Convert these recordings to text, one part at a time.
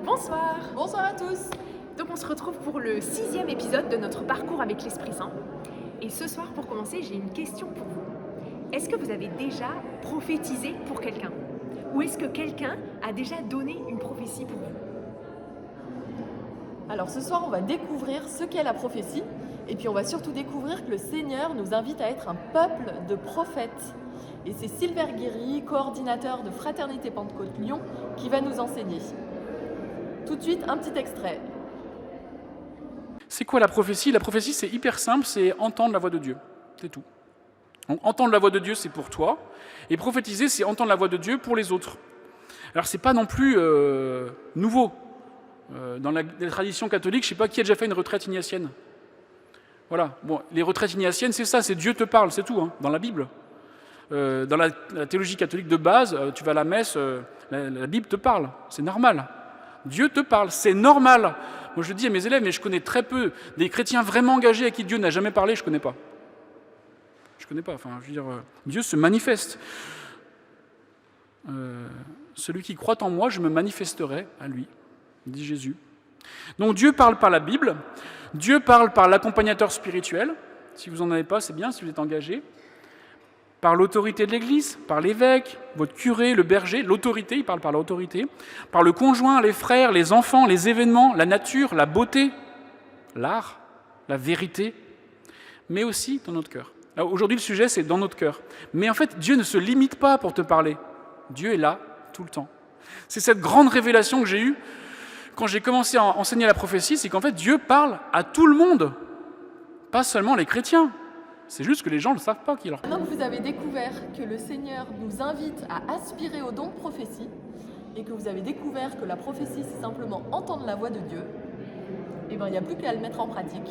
Bonsoir. Bonsoir à tous. Donc on se retrouve pour le 6e épisode de notre parcours avec l'Esprit Saint. Et ce soir, pour commencer, j'ai une question pour vous. Est-ce que vous avez déjà prophétisé pour quelqu'un? Ou est-ce que quelqu'un a déjà donné une prophétie pour vous? Alors ce soir, on va découvrir ce qu'est la prophétie. Et puis on va surtout découvrir que le Seigneur nous invite à être un peuple de prophètes. Et c'est Silver Guéry, coordinateur de Fraternité Pentecôte Lyon, qui va nous enseigner. Tout de suite, un petit extrait. C'est quoi la prophétie? La prophétie, c'est hyper simple, c'est entendre la voix de Dieu. C'est tout. Donc, entendre la voix de Dieu, c'est pour toi. Et prophétiser, c'est entendre la voix de Dieu pour les autres. Alors, c'est pas non plus nouveau. Dans la tradition catholique, je ne sais pas qui a déjà fait une retraite ignatienne. Voilà. Bon, les retraites ignatiennes, c'est ça, c'est Dieu te parle, c'est tout, hein, dans la Bible. Dans la théologie catholique de base, tu vas à la messe, la Bible te parle, c'est normal. Dieu te parle, c'est normal. Moi je dis à mes élèves, mais je connais très peu des chrétiens vraiment engagés à qui Dieu n'a jamais parlé, je connais pas. Je connais pas, enfin je veux dire, Dieu se manifeste. Celui qui croit en moi, je me manifesterai à lui, dit Jésus. Donc Dieu parle par la Bible, Dieu parle par l'accompagnateur spirituel, si vous n'en avez pas, c'est bien, si vous êtes engagé, par l'autorité de l'Église, par l'évêque, votre curé, le berger, l'autorité, il parle par l'autorité, par le conjoint, les frères, les enfants, les événements, la nature, la beauté, l'art, la vérité, mais aussi dans notre cœur. Alors, aujourd'hui, le sujet, c'est dans notre cœur. Mais en fait, Dieu ne se limite pas pour te parler. Dieu est là tout le temps. C'est cette grande révélation que j'ai eue quand j'ai commencé à enseigner la prophétie, c'est qu'en fait, Dieu parle à tout le monde, pas seulement les chrétiens. C'est juste que les gens ne le savent pas qu'il leur parle. Maintenant que vous avez découvert que le Seigneur nous invite à aspirer au don de prophétie, et que vous avez découvert que la prophétie, c'est simplement entendre la voix de Dieu, et bien il n'y a plus qu'à le mettre en pratique.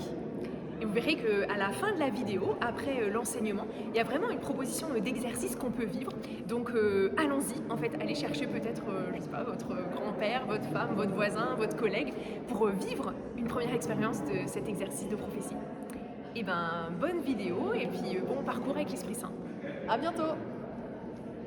Et vous verrez qu'à la fin de la vidéo, après l'enseignement, il y a vraiment une proposition d'exercice qu'on peut vivre. Donc allons-y, en fait, allez chercher peut-être, je sais pas, votre grand-père, votre femme, votre voisin, votre collègue, pour vivre une première expérience de cet exercice de prophétie. Et ben bonne vidéo et puis bon parcours avec l'Esprit Saint. À bientôt.